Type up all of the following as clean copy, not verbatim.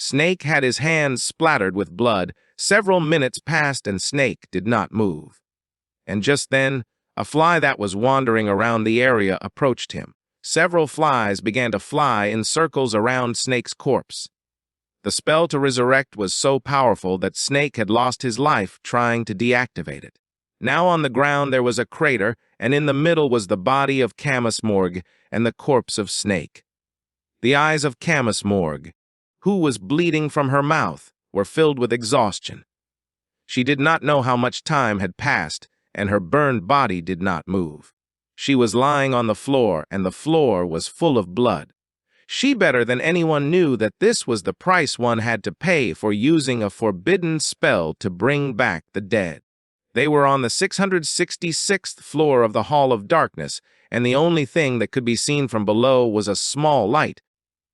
Snake had his hands splattered with blood. Several minutes passed and Snake did not move. And just then, a fly that was wandering around the area approached him. Several flies began to fly in circles around Snake's corpse. The spell to resurrect was so powerful that Snake had lost his life trying to deactivate it. Now on the ground there was a crater, and in the middle was the body of Camus Morgue and the corpse of Snake. The eyes of Camus Morgue, who was bleeding from her mouth, were filled with exhaustion. She did not know how much time had passed, and her burned body did not move. She was lying on the floor, and the floor was full of blood. She better than anyone knew that this was the price one had to pay for using a forbidden spell to bring back the dead. They were on the 666th floor of the Hall of Darkness, and the only thing that could be seen from below was a small light,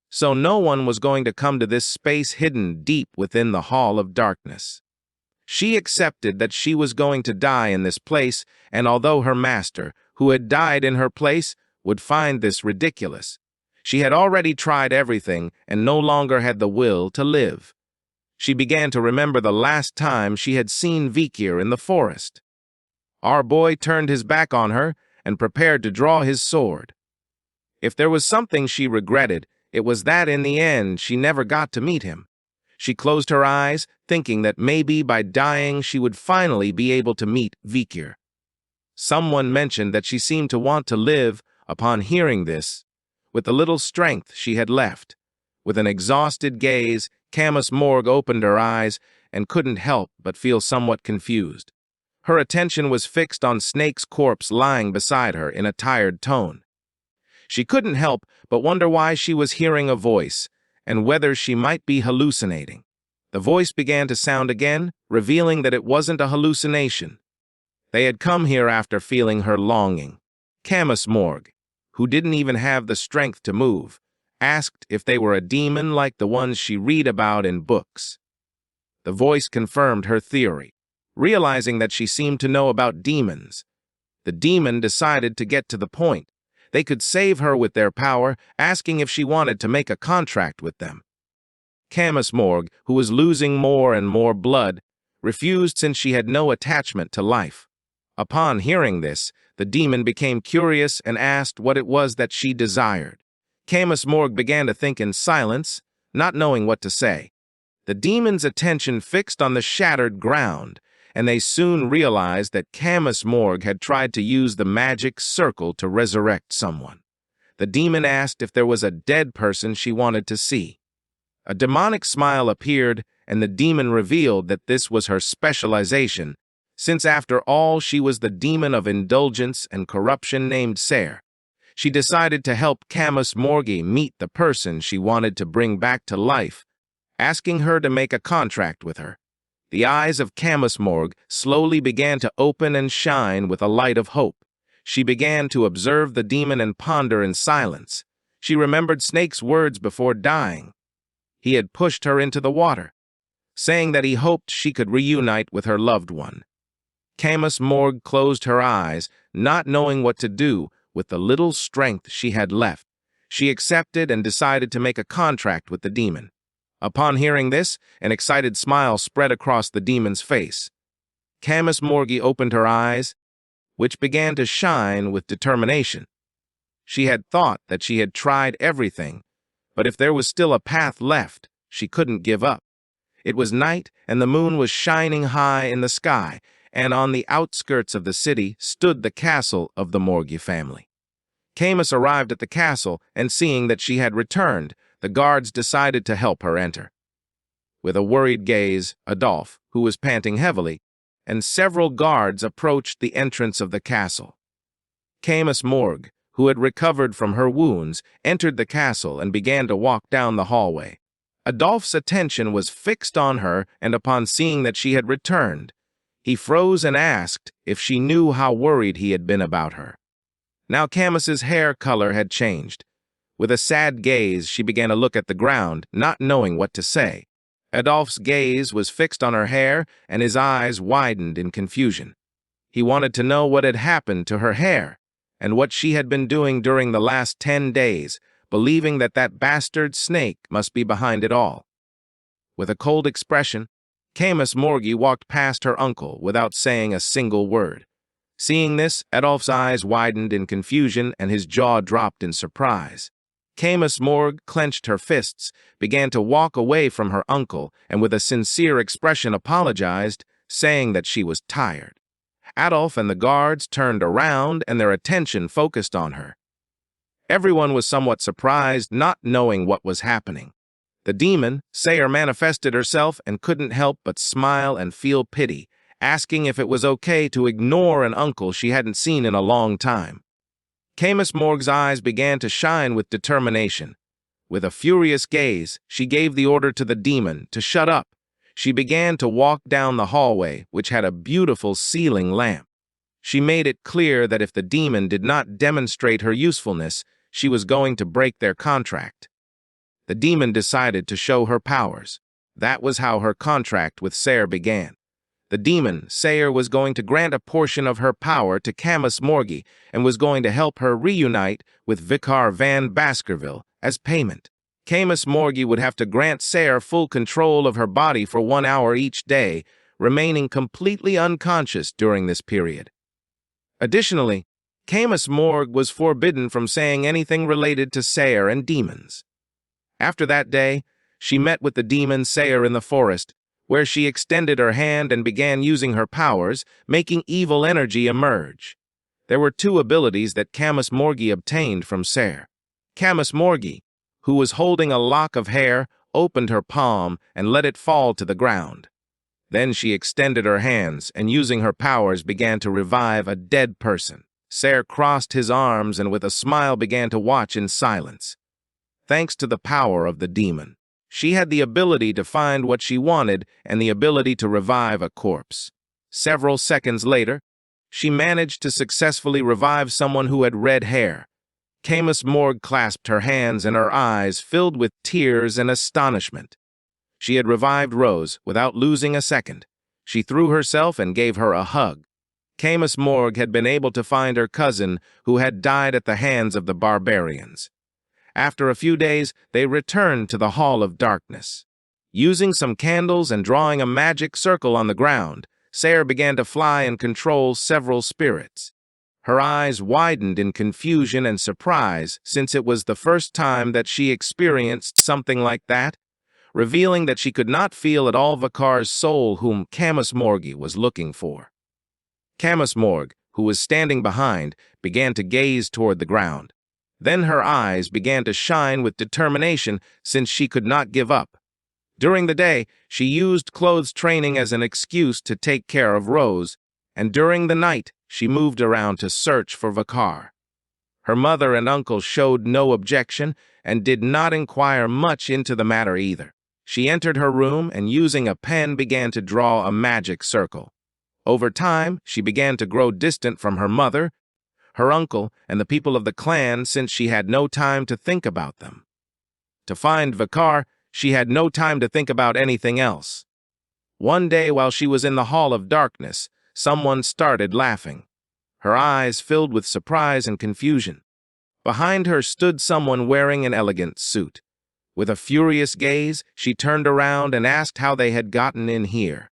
so no one was going to come to this space hidden deep within the Hall of Darkness. She accepted that she was going to die in this place, and although her master, who had died in her place, would find this ridiculous, she had already tried everything and no longer had the will to live. She began to remember the last time she had seen Vikir in the forest. Our boy turned his back on her and prepared to draw his sword. If there was something she regretted, it was that in the end she never got to meet him. She closed her eyes, thinking that maybe by dying she would finally be able to meet Vikir. Someone mentioned that she seemed to want to live. Upon hearing this, with the little strength she had left, with an exhausted gaze, Camus Morgue opened her eyes and couldn't help but feel somewhat confused. Her attention was fixed on Snake's corpse lying beside her in a tired tone. She couldn't help but wonder why she was hearing a voice, and whether she might be hallucinating. The voice began to sound again, revealing that it wasn't a hallucination. They had come here after feeling her longing. Camus Morgue, who didn't even have the strength to move, asked if they were a demon like the ones she read about in books. The voice confirmed her theory. Realizing that she seemed to know about demons, the demon decided to get to the point. They could save her with their power, asking if she wanted to make a contract with them. Camus Morgue, who was losing more and more blood, refused since she had no attachment to life. Upon hearing this, the demon became curious and asked what it was that she desired. Camus Morgue began to think in silence, not knowing what to say. The demon's attention fixed on the shattered ground, and they soon realized that Camus Morgue had tried to use the magic circle to resurrect someone. The demon asked if there was a dead person she wanted to see. A demonic smile appeared, and the demon revealed that this was her specialization, since after all she was the demon of indulgence and corruption named Seir. She decided to help Camus Morgue meet the person she wanted to bring back to life, asking her to make a contract with her. The eyes of Camus Morgue slowly began to open and shine with a light of hope. She began to observe the demon and ponder in silence. She remembered Snake's words before dying. He had pushed her into the water, saying that he hoped she could reunite with her loved one. Camus Morgue closed her eyes, not knowing what to do with the little strength she had left. She accepted and decided to make a contract with the demon. Upon hearing this, an excited smile spread across the demon's face. Camus Morgue opened her eyes, which began to shine with determination. She had thought that she had tried everything, but if there was still a path left, she couldn't give up. It was night, and the moon was shining high in the sky, and on the outskirts of the city stood the castle of the Morgue family. Camus arrived at the castle, and seeing that she had returned, the guards decided to help her enter. With a worried gaze, Adolphe, who was panting heavily, and several guards approached the entrance of the castle. Camus Morgue, who had recovered from her wounds, entered the castle and began to walk down the hallway. Adolphe's attention was fixed on her, and upon seeing that she had returned, he froze and asked if she knew how worried he had been about her. Now Camus's hair color had changed. With a sad gaze, she began to look at the ground, not knowing what to say. Adolphe's gaze was fixed on her hair, and his eyes widened in confusion. He wanted to know what had happened to her hair, and what she had been doing during the last 10 days, believing that that bastard Snake must be behind it all. With a cold expression, Camus Morgie walked past her uncle without saying a single word. Seeing this, Adolph's eyes widened in confusion and his jaw dropped in surprise. Camus Morgue clenched her fists, began to walk away from her uncle, and with a sincere expression apologized, saying that she was tired. Adolph and the guards turned around and their attention focused on her. Everyone was somewhat surprised, not knowing what was happening. The demon, Seir, manifested herself and couldn't help but smile and feel pity, asking if it was okay to ignore an uncle she hadn't seen in a long time. Camus Morgue's eyes began to shine with determination. With a furious gaze, she gave the order to the demon to shut up. She began to walk down the hallway, which had a beautiful ceiling lamp. She made it clear that if the demon did not demonstrate her usefulness, she was going to break their contract. The demon decided to show her powers. That was how her contract with Seir began. The demon, Seir, was going to grant a portion of her power to Camus Morgie and was going to help her reunite with Vikir van Baskerville as payment. Camus Morgie would have to grant Seir full control of her body for 1 hour each day, remaining completely unconscious during this period. Additionally, Camus Morgue was forbidden from saying anything related to Seir and demons. After that day, she met with the demon Seir in the forest, where she extended her hand and began using her powers, making evil energy emerge. There were 2 abilities that Camus Morgie obtained from Seir. Camus Morgie, who was holding a lock of hair, opened her palm and let it fall to the ground. Then she extended her hands and, using her powers, began to revive a dead person. Seir crossed his arms and with a smile began to watch in silence. Thanks to the power of the demon, she had the ability to find what she wanted and the ability to revive a corpse. Several seconds later, she managed to successfully revive someone who had red hair. Camus Morgue clasped her hands and her eyes filled with tears and astonishment. She had revived Rose without losing a second. She threw herself and gave her a hug. Camus Morgue had been able to find her cousin who had died at the hands of the barbarians. After a few days, they returned to the Hall of Darkness. Using some candles and drawing a magic circle on the ground, Seir began to fly and control several spirits. Her eyes widened in confusion and surprise since it was the first time that she experienced something like that, revealing that she could not feel at all Vikir's soul whom Camus Morgie was looking for. Camus Morgue, who was standing behind, began to gaze toward the ground. Then her eyes began to shine with determination since she could not give up. During the day, she used clothes training as an excuse to take care of Rose, and during the night, she moved around to search for Vikir. Her mother and uncle showed no objection and did not inquire much into the matter either. She entered her room and using a pen began to draw a magic circle. Over time, she began to grow distant from her mother, her uncle, and the people of the clan since she had no time to think about them. To find Vikir, she had no time to think about anything else. One day while she was in the Hall of Darkness, someone started laughing. Her eyes filled with surprise and confusion. Behind her stood someone wearing an elegant suit. With a furious gaze, she turned around and asked how they had gotten in here.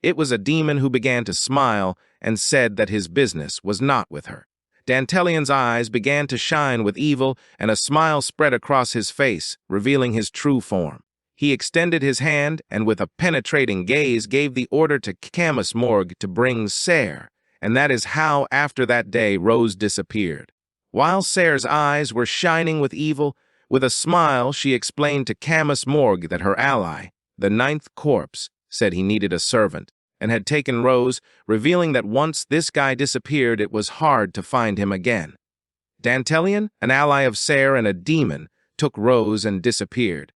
It was a demon who began to smile and said that his business was not with her. Dantelion's eyes began to shine with evil, and a smile spread across his face, revealing his true form. He extended his hand and with a penetrating gaze gave the order to Camus Morgue to bring Seir, and that is how, after that day, Rose disappeared. While Seir's eyes were shining with evil, with a smile she explained to Camus Morgue that her ally, the 9th Corpse, said he needed a servant, and had taken Rose, revealing that once this guy disappeared, it was hard to find him again. Dantelion, an ally of Seir and a demon, took Rose and disappeared.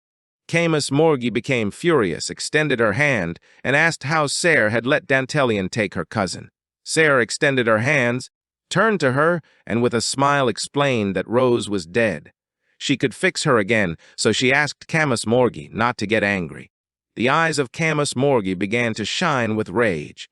Camus Morgie became furious, extended her hand, and asked how Seir had let Dantelion take her cousin. Seir extended her hands, turned to her, and with a smile explained that Rose was dead. She could fix her again, so she asked Camus Morgie not to get angry. The eyes of Camus Morgie began to shine with rage.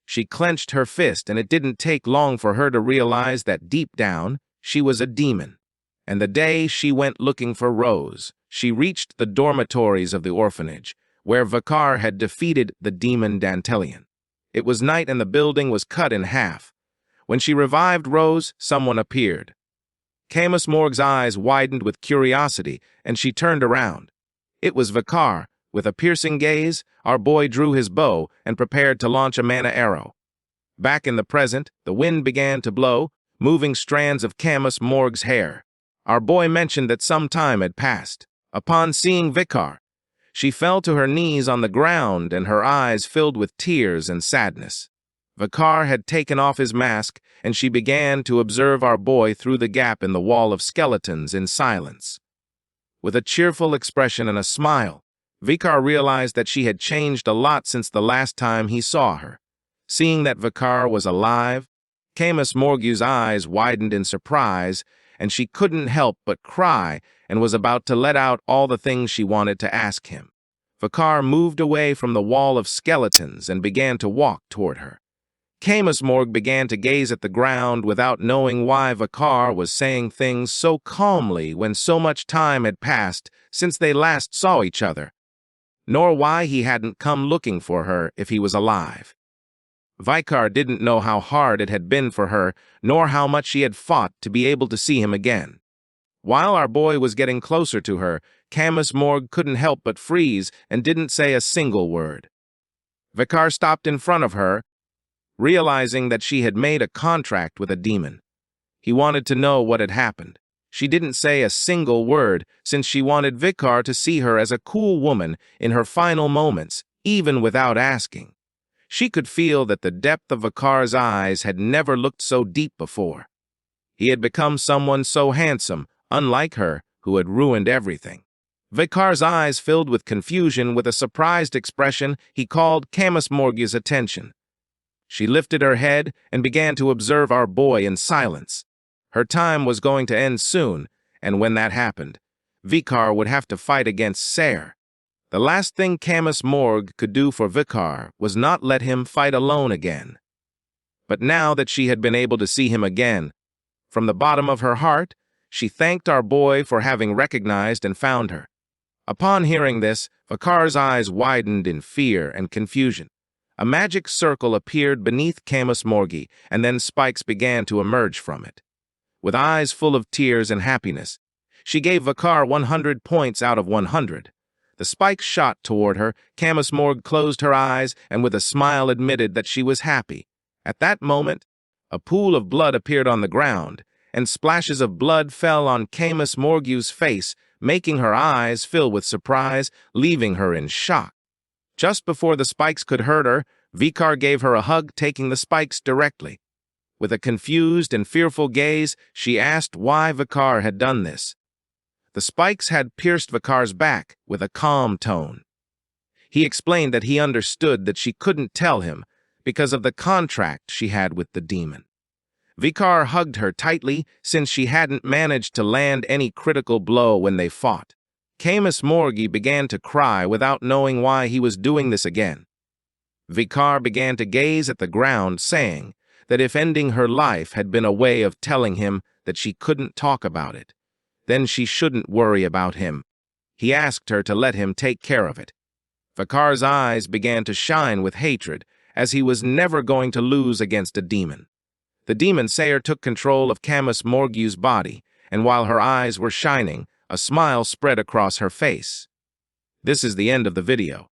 She clenched her fist, and it didn't take long for her to realize that deep down, she was a demon. And the day she went looking for Rose, she reached the dormitories of the orphanage, where Vikir had defeated the demon Dantelion. It was night and the building was cut in half. When she revived Rose, someone appeared. Camus Morg's eyes widened with curiosity, and she turned around. It was Vikir. With a piercing gaze, our boy drew his bow and prepared to launch a mana arrow. Back in the present, the wind began to blow, moving strands of Camus Morg's hair. Our boy mentioned that some time had passed. Upon seeing Vikir, she fell to her knees on the ground and her eyes filled with tears and sadness. Vikir had taken off his mask, and she began to observe our boy through the gap in the wall of skeletons in silence. With a cheerful expression and a smile, Vikir realized that she had changed a lot since the last time he saw her. Seeing that Vikir was alive, Camus Morgu's eyes widened in surprise, and she couldn't help but cry and was about to let out all the things she wanted to ask him. Vikir moved away from the wall of skeletons and began to walk toward her. Camus Morg began to gaze at the ground without knowing why Vikir was saying things so calmly when so much time had passed since they last saw each other, nor why he hadn't come looking for her if he was alive. Vikir didn't know how hard it had been for her, nor how much she had fought to be able to see him again. While our boy was getting closer to her, Camus Morg couldn't help but freeze and didn't say a single word. Vikir stopped in front of her, realizing that she had made a contract with a demon. He wanted to know what had happened. She didn't say a single word, since she wanted Vikir to see her as a cool woman in her final moments, even without asking. She could feel that the depth of Vikir's eyes had never looked so deep before. He had become someone so handsome, unlike her, who had ruined everything. Vikir's eyes filled with confusion. With a surprised expression, he called Camus Morgu's attention. She lifted her head and began to observe our boy in silence. Her time was going to end soon, and when that happened, Vikir would have to fight against Seir. The last thing Camus Morg could do for Vikir was not let him fight alone again. But now that she had been able to see him again, from the bottom of her heart, she thanked our boy for having recognized and found her. Upon hearing this, Vikir's eyes widened in fear and confusion. A magic circle appeared beneath Camus Morgi, and then spikes began to emerge from it. With eyes full of tears and happiness, she gave Vikir 100 points out of 100. The spikes shot toward her. Camus Morg closed her eyes and with a smile admitted that she was happy. At that moment, a pool of blood appeared on the ground, and splashes of blood fell on Camus Morgu's face, making her eyes fill with surprise, leaving her in shock. Just before the spikes could hurt her, Vikir gave her a hug, taking the spikes directly. With a confused and fearful gaze, she asked why Vikir had done this. The spikes had pierced Vikir's back with a calm tone. He explained that he understood that she couldn't tell him because of the contract she had with the demon. Vikir hugged her tightly since she hadn't managed to land any critical blow when they fought. Camus Morgi began to cry without knowing why he was doing this again. Vikir began to gaze at the ground, saying that if ending her life had been a way of telling him that she couldn't talk about it, then she shouldn't worry about him. He asked her to let him take care of it. Vikir's eyes began to shine with hatred, as he was never going to lose against a demon. The demon Seir took control of Camus Morgu's body, and while her eyes were shining, a smile spread across her face. This is the end of the video.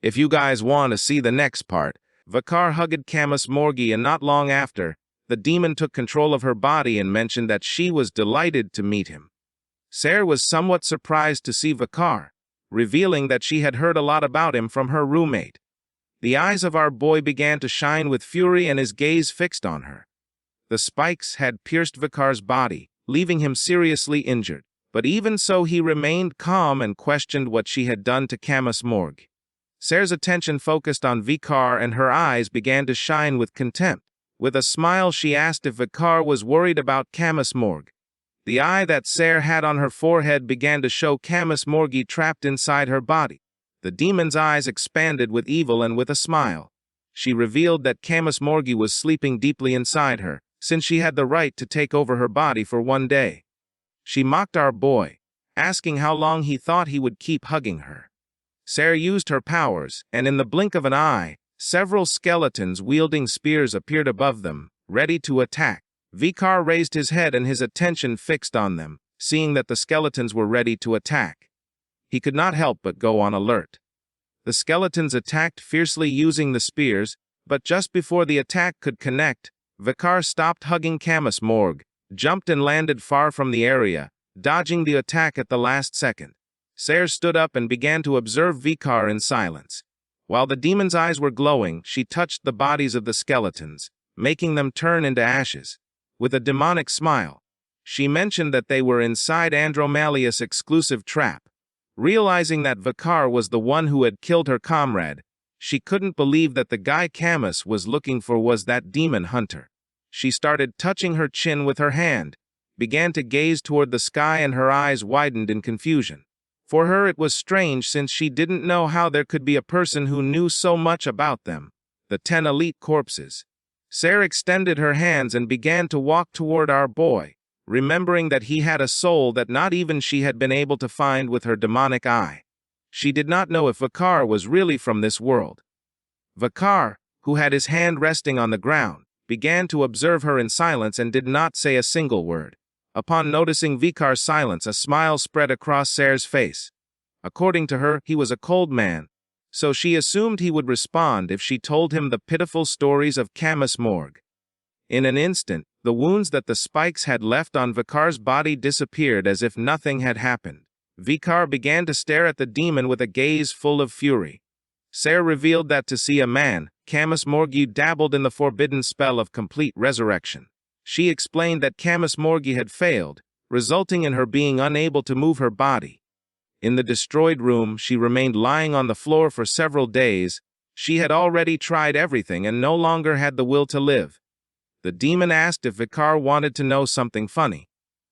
If you guys want to see the next part, Vikir hugged Camus Morgi, and not long after, the demon took control of her body and mentioned that she was delighted to meet him. Seir was somewhat surprised to see Vikir, revealing that she had heard a lot about him from her roommate. The eyes of our boy began to shine with fury and his gaze fixed on her. The spikes had pierced Vikir's body, leaving him seriously injured. But even so, he remained calm and questioned what she had done to Camus Morg. Seir's attention focused on Vikir, and her eyes began to shine with contempt. With a smile, she asked if Vikir was worried about Camus Morg. The eye that Seir had on her forehead began to show Camus Morgi trapped inside her body. The demon's eyes expanded with evil, and with a smile, she revealed that Camus Morgi was sleeping deeply inside her, since she had the right to take over her body for one day. She mocked our boy, asking how long he thought he would keep hugging her. Seir used her powers, and in the blink of an eye, several skeletons wielding spears appeared above them, ready to attack. Vikir raised his head and his attention fixed on them, seeing that the skeletons were ready to attack. He could not help but go on alert. The skeletons attacked fiercely using the spears, but just before the attack could connect, Vikir stopped hugging Camus Morgue, jumped and landed far from the area, dodging the attack at the last second. Seir stood up and began to observe Vikir in silence. While the demon's eyes were glowing, she touched the bodies of the skeletons, making them turn into ashes. With a demonic smile, she mentioned that they were inside Andromalius' exclusive trap. Realizing that Vikir was the one who had killed her comrade, she couldn't believe that the guy Camus was looking for was that demon hunter. She started touching her chin with her hand, began to gaze toward the sky, and her eyes widened in confusion. For her it was strange, since she didn't know how there could be a person who knew so much about them, the 10 elite corpses. Seir extended her hands and began to walk toward our boy, remembering that he had a soul that not even she had been able to find with her demonic eye. She did not know if Vikir was really from this world. Vikir, who had his hand resting on the ground, began to observe her in silence and did not say a single word. Upon noticing Vikir's silence, a smile spread across Seir's face. According to her, he was a cold man, so she assumed he would respond if she told him the pitiful stories of Camus Morgue. In an instant, the wounds that the spikes had left on Vikir's body disappeared as if nothing had happened. Vikir began to stare at the demon with a gaze full of fury. Seir revealed that to see a man, Camus Morgue dabbled in the forbidden spell of complete resurrection. She explained that Camus Morgue had failed, resulting in her being unable to move her body. In the destroyed room, she remained lying on the floor for several days. She had already tried everything and no longer had the will to live. The demon asked if Vikir wanted to know something funny.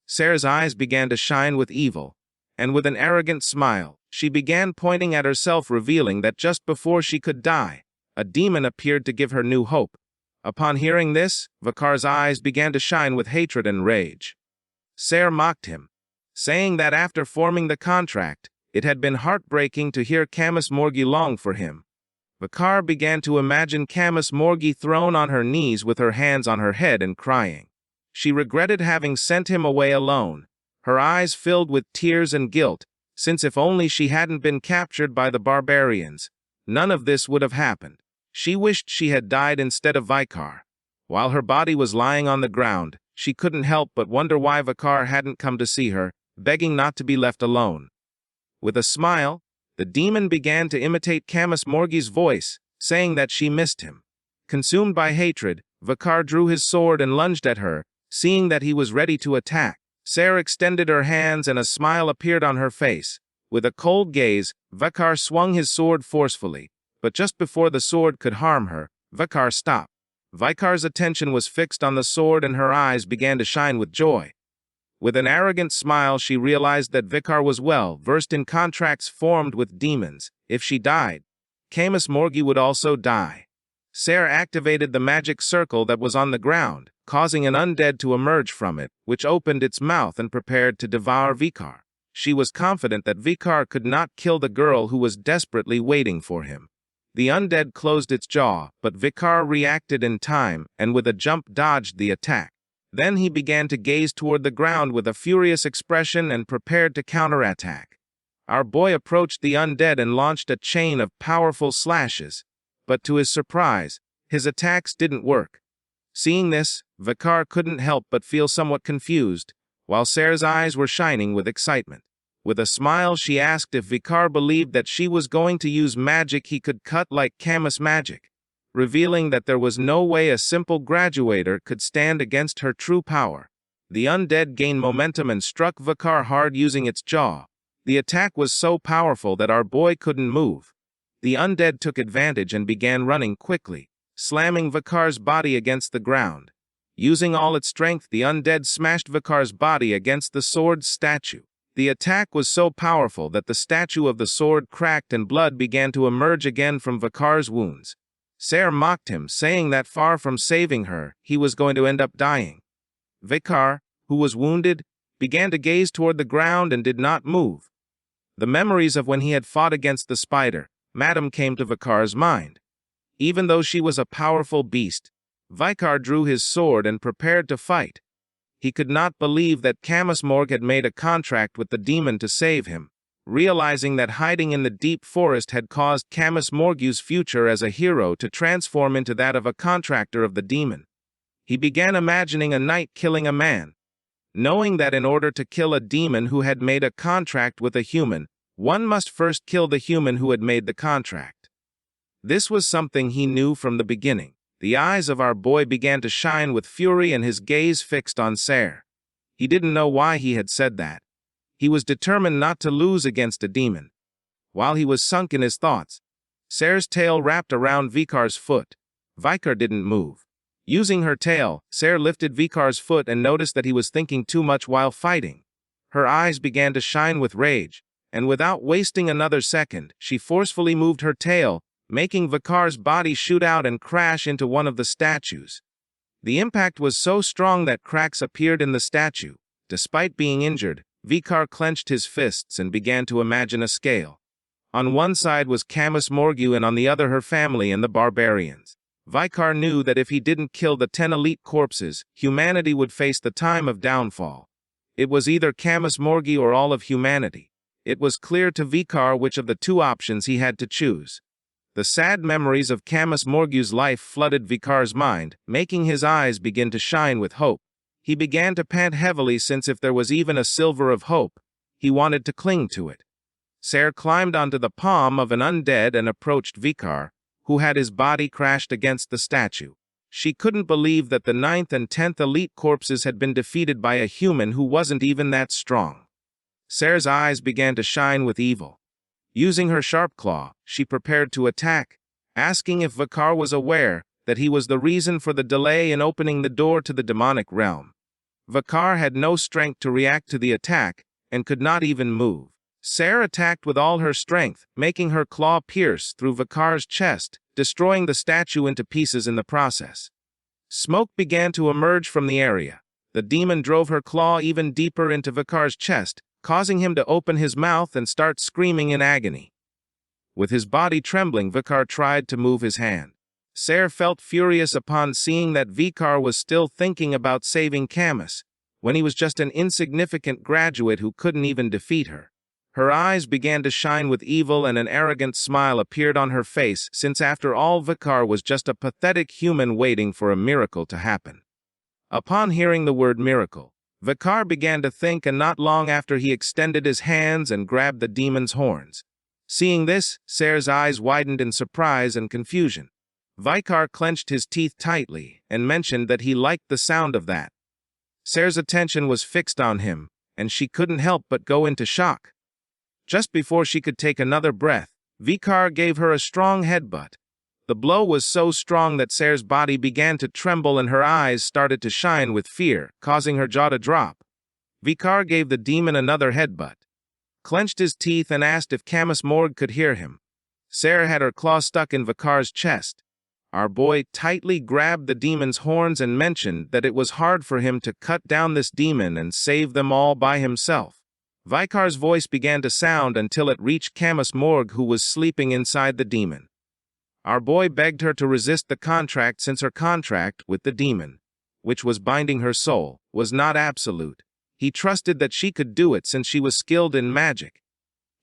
Seir's eyes began to shine with evil, and with an arrogant smile, she began pointing at herself, revealing that just before she could die, a demon appeared to give her new hope. Upon hearing this, Vikir's eyes began to shine with hatred and rage. Seir mocked him, saying that after forming the contract, it had been heartbreaking to hear Camus Morgue long for him. Vikir began to imagine Camus Morgue thrown on her knees with her hands on her head and crying. She regretted having sent him away alone, her eyes filled with tears and guilt, since if only she hadn't been captured by the barbarians, none of this would have happened. She wished she had died instead of Vikir. While her body was lying on the ground, she couldn't help but wonder why Vikir hadn't come to see her, begging not to be left alone. With a smile, the demon began to imitate Camus Morgue's voice, saying that she missed him. Consumed by hatred, Vikir drew his sword and lunged at her, seeing that he was ready to attack. Seir extended her hands and a smile appeared on her face. With a cold gaze, Vikir swung his sword forcefully, but just before the sword could harm her, Vikir stopped. Vikir's attention was fixed on the sword and her eyes began to shine with joy. With an arrogant smile, she realized that Vikir was well versed in contracts formed with demons. If she died, Camus Morgue would also die. Seir activated the magic circle that was on the ground, causing an undead to emerge from it, which opened its mouth and prepared to devour Vikir. She was confident that Vikir could not kill the girl who was desperately waiting for him. The undead closed its jaw, but Vikir reacted in time and with a jump dodged the attack. Then he began to gaze toward the ground with a furious expression and prepared to counterattack. Our boy approached the undead and launched a chain of powerful slashes, but to his surprise, his attacks didn't work. Seeing this, Vikir couldn't help but feel somewhat confused, while Seir's eyes were shining with excitement. With a smile, she asked if Vikir believed that she was going to use magic he could cut like Camus magic, revealing that there was no way a simple graduator could stand against her true power. The undead gained momentum and struck Vikir hard using its jaw. The attack was so powerful that our boy couldn't move. The undead took advantage and began running quickly, slamming Vikir's body against the ground. Using all its strength, the undead smashed Vikir's body against the sword's statue. The attack was so powerful that the statue of the sword cracked and blood began to emerge again from Vikir's wounds. Seir mocked him, saying that far from saving her, he was going to end up dying. Vikir, who was wounded, began to gaze toward the ground and did not move. The memories of when he had fought against the spider, Madam, came to Vikar's mind. Even though she was a powerful beast, Vikar drew his sword and prepared to fight. He could not believe that Camus Morg had made a contract with the demon to save him, realizing that hiding in the deep forest had caused Camus Morgu's future as a hero to transform into that of a contractor of the demon. He began imagining a knight killing a man, knowing that in order to kill a demon who had made a contract with a human, one must first kill the human who had made the contract. This was something he knew from the beginning. The eyes of our boy began to shine with fury and his gaze fixed on Seir. He didn't know why he had said that. He was determined not to lose against a demon. While he was sunk in his thoughts, Seir's tail wrapped around Vikar's foot. Vikar didn't move. Using her tail, Seir lifted Vikar's foot and noticed that he was thinking too much while fighting. Her eyes began to shine with rage, and without wasting another second, she forcefully moved her tail, making Vikar's body shoot out and crash into one of the statues. The impact was so strong that cracks appeared in the statue. Despite being injured, Vikar clenched his fists and began to imagine a scale. On one side was Camus Morgu and on the other her family and the barbarians. Vikar knew that if he didn't kill the 10 elite corpses, humanity would face the time of downfall. It was either Camus Morgi or all of humanity. It was clear to Vikar which of the two options he had to choose. The sad memories of Camus Morgu's life flooded Vikar's mind, making his eyes begin to shine with hope. He began to pant heavily since if there was even a silver of hope, he wanted to cling to it. Seir climbed onto the palm of an undead and approached Vikar, who had his body crashed against the statue. She couldn't believe that the 9th and 10th elite corpses had been defeated by a human who wasn't even that strong. Seir's eyes began to shine with evil. Using her sharp claw, she prepared to attack, asking if Vikar was aware that he was the reason for the delay in opening the door to the demonic realm. Vikar had no strength to react to the attack, and could not even move. Seir attacked with all her strength, making her claw pierce through Vikar's chest, destroying the statue into pieces in the process. Smoke began to emerge from the area. The demon drove her claw even deeper into Vikar's chest, causing him to open his mouth and start screaming in agony. With his body trembling, Vikar tried to move his hand. Seir felt furious upon seeing that Vikar was still thinking about saving Camus, when he was just an insignificant graduate who couldn't even defeat her. Her eyes began to shine with evil and an arrogant smile appeared on her face since after all Vikar was just a pathetic human waiting for a miracle to happen. Upon hearing the word miracle, Vikar began to think, and not long after he extended his hands and grabbed the demon's horns. Seeing this, Seir's eyes widened in surprise and confusion. Vikar clenched his teeth tightly and mentioned that he liked the sound of that. Seir's attention was fixed on him, and she couldn't help but go into shock. Just before she could take another breath, Vikar gave her a strong headbutt. The blow was so strong that Seir's body began to tremble and her eyes started to shine with fear, causing her jaw to drop. Vikar gave the demon another headbutt, clenched his teeth and asked if Camus Morg could hear him. Seir had her claw stuck in Vikar's chest. Our boy tightly grabbed the demon's horns and mentioned that it was hard for him to cut down this demon and save them all by himself. Vikar's voice began to sound until it reached Camus Morg, who was sleeping inside the demon. Our boy begged her to resist the contract since her contract with the demon, which was binding her soul, was not absolute. He trusted that she could do it since she was skilled in magic.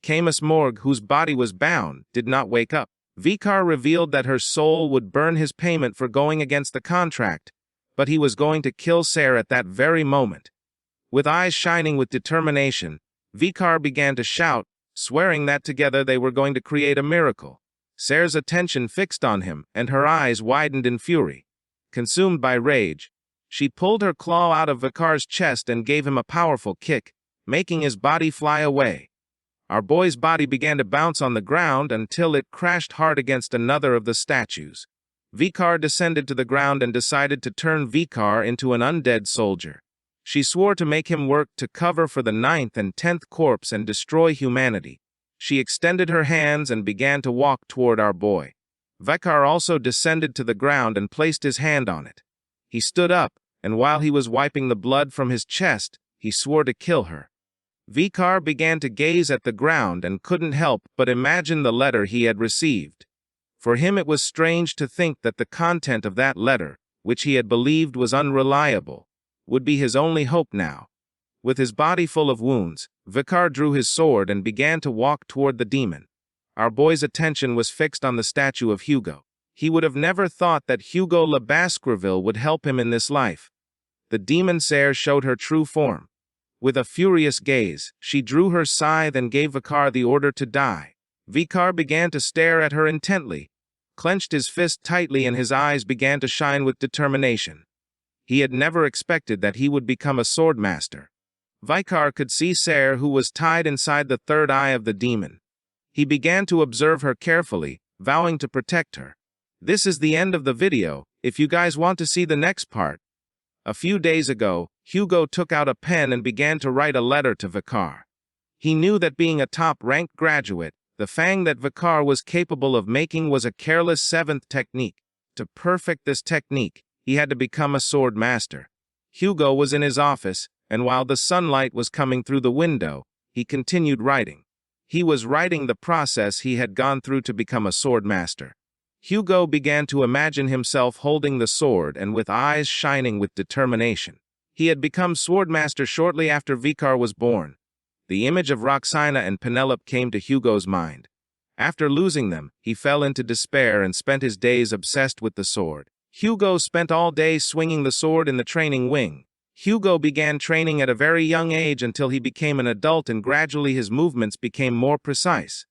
Camus Morg, whose body was bound, did not wake up. Vikar revealed that her soul would burn his payment for going against the contract, but he was going to kill Seir at that very moment. With eyes shining with determination, Vikar began to shout, swearing that together they were going to create a miracle. Seir's attention fixed on him, and her eyes widened in fury. Consumed by rage, she pulled her claw out of Vikar's chest and gave him a powerful kick, making his body fly away. Our boy's body began to bounce on the ground until it crashed hard against another of the statues. Vikar descended to the ground and decided to turn Vikar into an undead soldier. She swore to make him work to cover for the 9th and 10th corpse and destroy humanity. She extended her hands and began to walk toward our boy. Vikar also descended to the ground and placed his hand on it. He stood up, and while he was wiping the blood from his chest, he swore to kill her. Vikir began to gaze at the ground and couldn't help but imagine the letter he had received. For him it was strange to think that the content of that letter, which he had believed was unreliable, would be his only hope now. With his body full of wounds, Vikir drew his sword and began to walk toward the demon. Our boy's attention was fixed on the statue of Hugo. He would have never thought that Hugo Le Baskerville would help him in this life. The demon Seir showed her true form. With a furious gaze, she drew her scythe and gave Vikir the order to die. Vikir began to stare at her intently, clenched his fist tightly, and his eyes began to shine with determination. He had never expected that he would become a swordmaster. Vikir could see Seir, who was tied inside the third eye of the demon. He began to observe her carefully, vowing to protect her. This is the end of the video. If you guys want to see the next part. A few days ago, Hugo took out a pen and began to write a letter to Vikir. He knew that being a top-ranked graduate, the fang that Vikir was capable of making was a careless seventh technique. To perfect this technique, he had to become a sword master. Hugo was in his office, and while the sunlight was coming through the window, he continued writing. He was writing the process he had gone through to become a sword master. Hugo began to imagine himself holding the sword and with eyes shining with determination. He had become swordmaster shortly after Vikir was born. The image of Roxana and Penelope came to Hugo's mind. After losing them, he fell into despair and spent his days obsessed with the sword. Hugo spent all day swinging the sword in the training wing. Hugo began training at a very young age until he became an adult, and gradually his movements became more precise.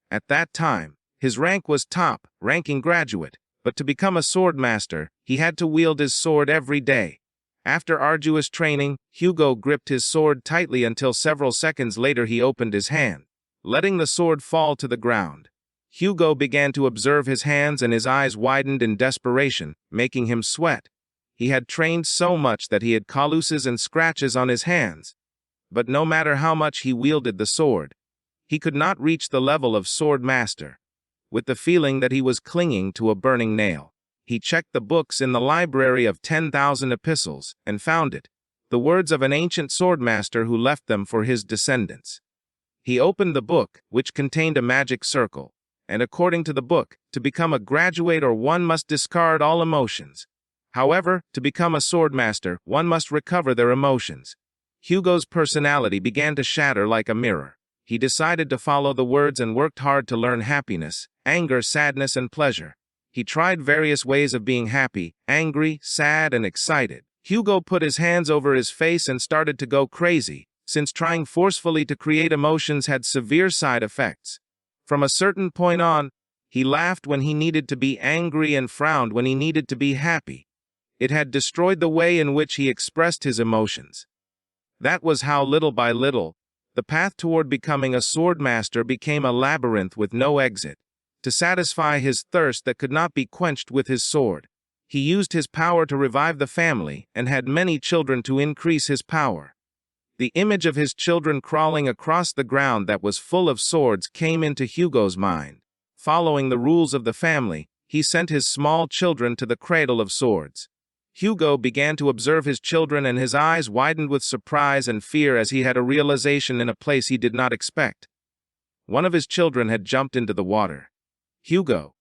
At that time, his rank was top-ranking graduate, but to become a swordmaster, he had to wield his sword every day. After arduous training, Hugo gripped his sword tightly until several seconds later he opened his hand, letting the sword fall to the ground. Hugo began to observe his hands, and his eyes widened in desperation, making him sweat. He had trained so much that he had calluses and scratches on his hands. But no matter how much he wielded the sword, he could not reach the level of sword master. With the feeling that he was clinging to a burning nail, he checked the books in the library of 10,000 epistles and found it, the words of an ancient swordmaster who left them for his descendants. He opened the book, which contained a magic circle, and according to the book, to become a graduate one must discard all emotions. However, to become a swordmaster, one must recover their emotions. Hugo's personality began to shatter like a mirror. He decided to follow the words and worked hard to learn happiness, anger, sadness, and pleasure. He tried various ways of being happy, angry, sad, and excited. Hugo put his hands over his face and started to go crazy, since trying forcefully to create emotions had severe side effects. From a certain point on, he laughed when he needed to be angry and frowned when he needed to be happy. It had destroyed the way in which he expressed his emotions. That was how, little by little, the path toward becoming a swordmaster became a labyrinth with no exit. To satisfy his thirst that could not be quenched with his sword, he used his power to revive the family and had many children to increase his power. The image of his children crawling across the ground that was full of swords came into Hugo's mind. Following the rules of the family, he sent his small children to the cradle of swords. Hugo began to observe his children, and his eyes widened with surprise and fear as he had a realization in a place he did not expect. One of his children had jumped into the water. Hugo,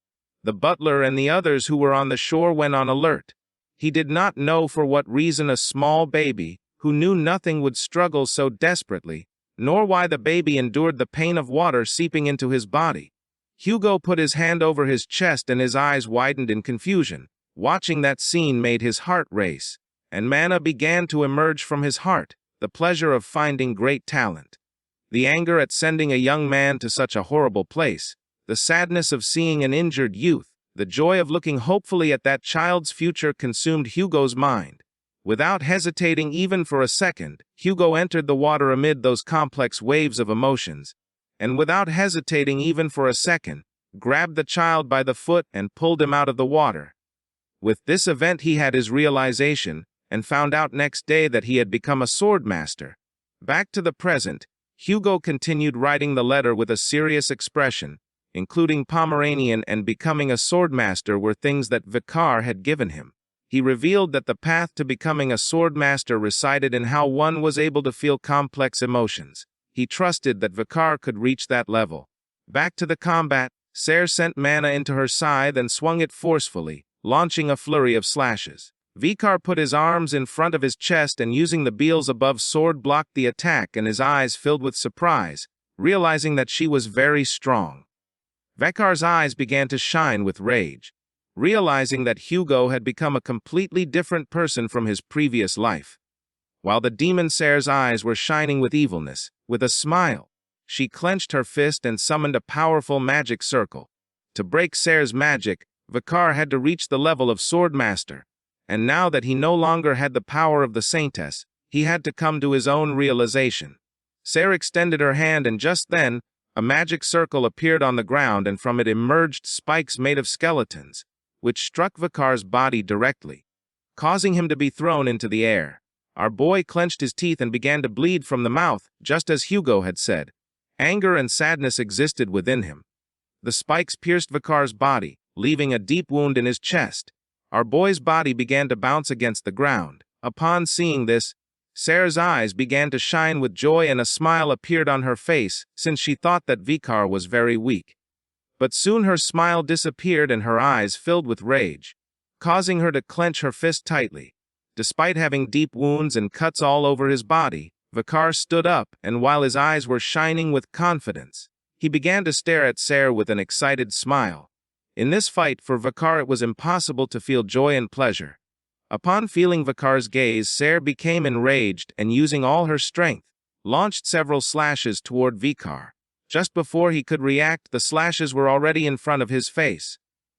the butler, and the others who were on the shore went on alert. He did not know for what reason a small baby, who knew nothing, would struggle so desperately, nor why the baby endured the pain of water seeping into his body. Hugo put his hand over his chest and his eyes widened in confusion. Watching that scene made his heart race, and mana began to emerge from his heart, the pleasure of finding great talent, the anger at sending a young man to such a horrible place, the sadness of seeing an injured youth, the joy of looking hopefully at that child's future consumed Hugo's mind. Without hesitating even for a second, Hugo entered the water amid those complex waves of emotions, and without hesitating even for a second, grabbed the child by the foot and pulled him out of the water. With this event he had his realization, and found out next day that he had become a swordmaster. Back to the present, Hugo continued writing the letter with a serious expression, including Pomeranian and becoming a swordmaster were things that Vikir had given him. He revealed that the path to becoming a swordmaster resided in how one was able to feel complex emotions. He trusted that Vikir could reach that level. Back to the combat, Seir sent mana into her scythe and swung it forcefully, launching a flurry of slashes. Vikir put his arms in front of his chest and using the Beelzebub sword blocked the attack, and his eyes filled with surprise, realizing that she was very strong. Vikir's eyes began to shine with rage, realizing that Hugo had become a completely different person from his previous life. While the demon Seir's eyes were shining with evilness, with a smile, she clenched her fist and summoned a powerful magic circle. To break Seir's magic, Vikir had to reach the level of swordmaster, and now that he no longer had the power of the saintess, he had to come to his own realization. Seir extended her hand, and just then, a magic circle appeared on the ground, and from it emerged spikes made of skeletons, which struck Vikir's body directly, causing him to be thrown into the air. Our boy clenched his teeth and began to bleed from the mouth, just as Hugo had said. Anger and sadness existed within him. The spikes pierced Vikir's body, leaving a deep wound in his chest. Our boy's body began to bounce against the ground. Upon seeing this, Seir's eyes began to shine with joy and a smile appeared on her face, since she thought that Vikir was very weak. But soon her smile disappeared and her eyes filled with rage, causing her to clench her fist tightly. Despite having deep wounds and cuts all over his body, Vikir stood up, and while his eyes were shining with confidence, he began to stare at Seir with an excited smile. In this fight for Vikir it was impossible to feel joy and pleasure. Upon feeling Vikir's gaze, Seir became enraged and using all her strength, launched several slashes toward Vikir. Just before he could react, the slashes were already in front of his face.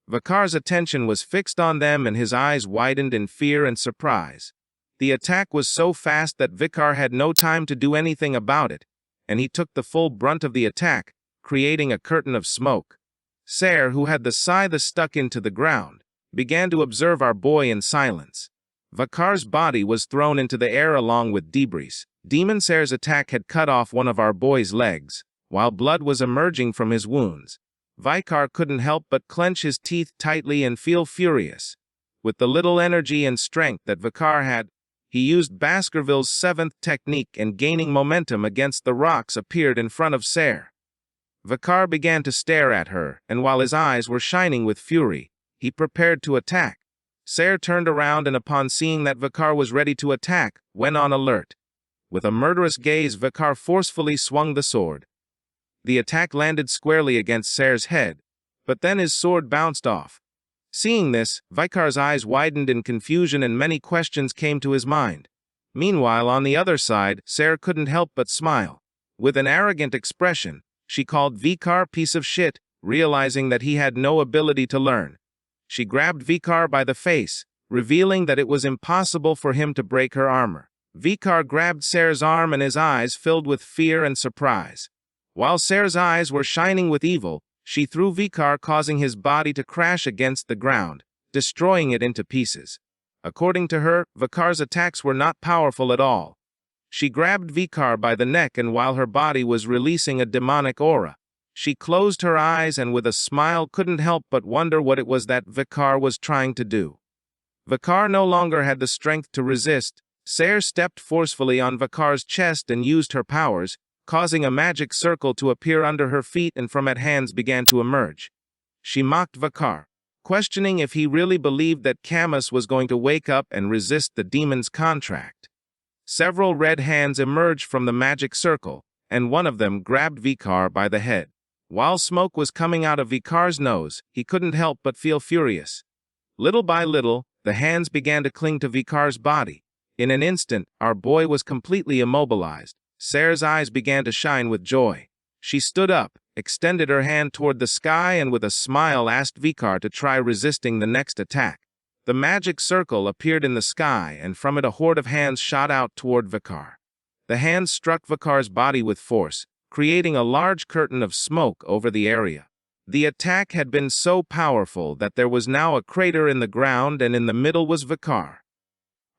Vikir's attention was fixed on them and his eyes widened in fear and surprise. The attack was so fast that Vikir had no time to do anything about it, and he took the full brunt of the attack, creating a curtain of smoke. Seir, who had the scythe stuck into the ground, began to observe our boy in silence. Vikir's body was thrown into the air along with debris. Demon Seir's attack had cut off one of our boy's legs, while blood was emerging from his wounds. Vikir couldn't help but clench his teeth tightly and feel furious. With the little energy and strength that Vikir had, he used Baskerville's seventh technique and gaining momentum against the rocks appeared in front of Seir. Vikir began to stare at her, and while his eyes were shining with fury, he prepared to attack. Seir turned around and upon seeing that Vikir was ready to attack, went on alert. With a murderous gaze, Vikir forcefully swung the sword. The attack landed squarely against Seir's head, but then his sword bounced off. Seeing this, Vikir's eyes widened in confusion and many questions came to his mind. Meanwhile, on the other side, Seir couldn't help but smile. With an arrogant expression, she called Vikir piece of shit, realizing that he had no ability to learn. She grabbed Vikir by the face, revealing that it was impossible for him to break her armor. Vikir grabbed Seir's arm and his eyes filled with fear and surprise. While Seir's eyes were shining with evil, she threw Vikir, causing his body to crash against the ground, destroying it into pieces. According to her, Vikir's attacks were not powerful at all. She grabbed Vikir by the neck and while her body was releasing a demonic aura, she closed her eyes and with a smile couldn't help but wonder what it was that Vikir was trying to do. Vikir no longer had the strength to resist. Seir stepped forcefully on Vikir's chest and used her powers, causing a magic circle to appear under her feet and from it hands began to emerge. She mocked Vikir, questioning if he really believed that Camus was going to wake up and resist the demon's contract. Several red hands emerged from the magic circle, and one of them grabbed Vikir by the head. While smoke was coming out of Vikir's nose, he couldn't help but feel furious. Little by little, the hands began to cling to Vikir's body. In an instant, our boy was completely immobilized. Seir's eyes began to shine with joy. She stood up, extended her hand toward the sky and with a smile asked Vikir to try resisting the next attack. The magic circle appeared in the sky and from it a horde of hands shot out toward Vikir. The hands struck Vikir's body with force, creating a large curtain of smoke over the area. The attack had been so powerful that there was now a crater in the ground and in the middle was Vikir.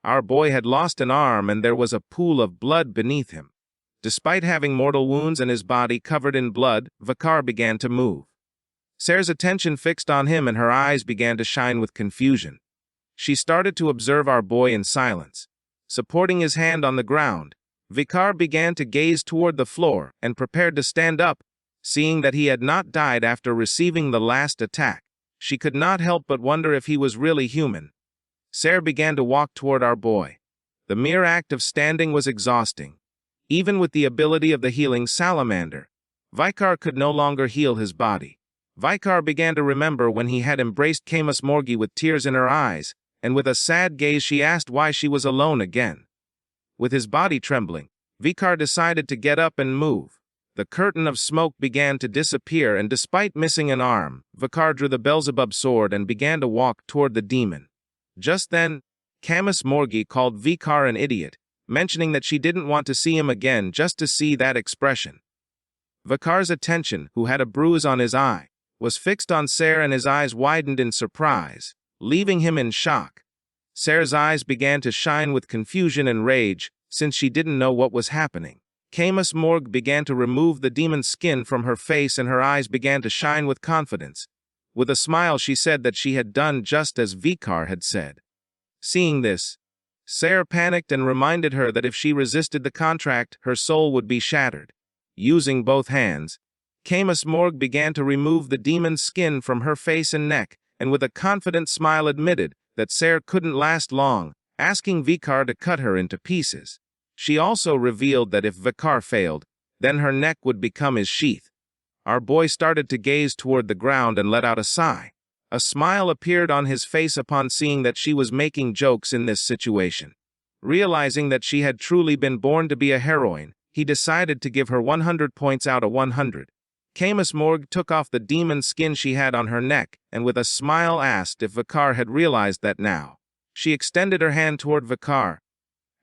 Our boy had lost an arm and there was a pool of blood beneath him. Despite having mortal wounds and his body covered in blood, Vikir began to move. Seir's attention fixed on him and her eyes began to shine with confusion. She started to observe our boy in silence. Supporting his hand on the ground, Vikir began to gaze toward the floor and prepared to stand up, seeing that he had not died after receiving the last attack. She could not help but wonder if he was really human. Seir began to walk toward our boy. The mere act of standing was exhausting. Even with the ability of the healing salamander, Vikir could no longer heal his body. Vikir began to remember when he had embraced Camus Morgi with tears in her eyes, and with a sad gaze she asked why she was alone again. With his body trembling, Vikir decided to get up and move. The curtain of smoke began to disappear, and despite missing an arm, Vikir drew the Beelzebub sword and began to walk toward the demon. Just then, Camus Morgi called Vikir an idiot, mentioning that she didn't want to see him again just to see that expression. Vikir's attention, who had a bruise on his eye, was fixed on Seir, and his eyes widened in surprise, leaving him in shock. Seir's eyes began to shine with confusion and rage, since she didn't know what was happening. Camus Morg began to remove the demon's skin from her face, and her eyes began to shine with confidence. With a smile she said that she had done just as Vikir had said. Seeing this, Seir panicked and reminded her that if she resisted the contract, her soul would be shattered. Using both hands, Camus Morg began to remove the demon's skin from her face and neck, and with a confident smile admitted that Seir couldn't last long, asking Vikir to cut her into pieces. She also revealed that if Vikir failed, then her neck would become his sheath. Our boy started to gaze toward the ground and let out a sigh. A smile appeared on his face upon seeing that she was making jokes in this situation. Realizing that she had truly been born to be a heroine, he decided to give her 100 points out of 100. Camus Morg took off the demon's skin she had on her neck, and with a smile asked if Vikir had realized that now. She extended her hand toward Vikir,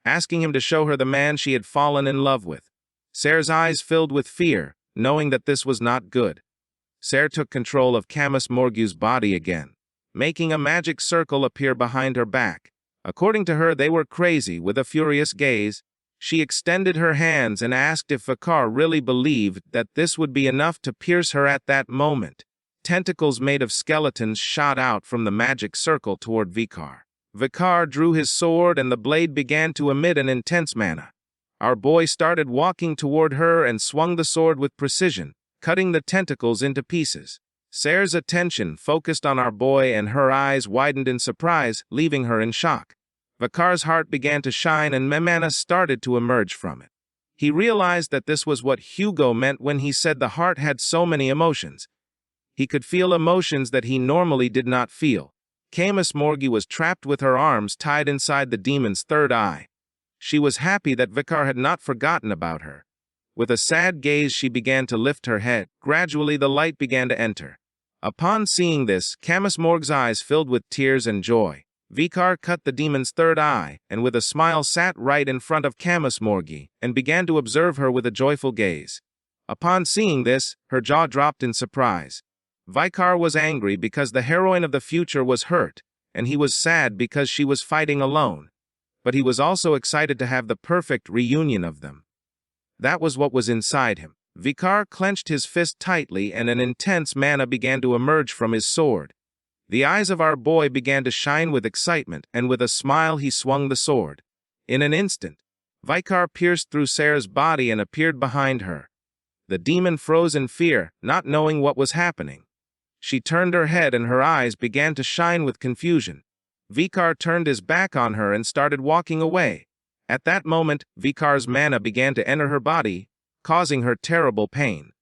asking him to show her the man she had fallen in love with. Seir's eyes filled with fear, knowing that this was not good. Seir took control of Camus Morgu's body again, making a magic circle appear behind her back. According to her, they were crazy. With a furious gaze, she extended her hands and asked if Vikir really believed that this would be enough to pierce her at that moment. Tentacles made of skeletons shot out from the magic circle toward Vikir. Vikir drew his sword and the blade began to emit an intense mana. Our boy started walking toward her and swung the sword with precision, cutting the tentacles into pieces. Seir's attention focused on our boy and her eyes widened in surprise, leaving her in shock. Vikir's heart began to shine and mana started to emerge from it. He realized that this was what Hugo meant when he said the heart had so many emotions. He could feel emotions that he normally did not feel. Camus Morgi was trapped with her arms tied inside the demon's third eye. She was happy that Vikir had not forgotten about her. With a sad gaze she began to lift her head. Gradually the light began to enter. Upon seeing this, Camus Morg's eyes filled with tears and joy. Vikir cut the demon's third eye, and with a smile sat right in front of Camus Morgi, and began to observe her with a joyful gaze. Upon seeing this, her jaw dropped in surprise. Vikir was angry because the heroine of the future was hurt, and he was sad because she was fighting alone. But he was also excited to have the perfect reunion of them. That was what was inside him. Vikir clenched his fist tightly and an intense mana began to emerge from his sword. The eyes of our boy began to shine with excitement, and with a smile he swung the sword. In an instant, Vikir pierced through Seir's body and appeared behind her. The demon froze in fear, not knowing what was happening. She turned her head and her eyes began to shine with confusion. Vikir turned his back on her and started walking away. At that moment, Vikir's mana began to enter her body, causing her terrible pain.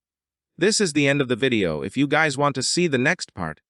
This is the end of the video. If you guys want to see the next part,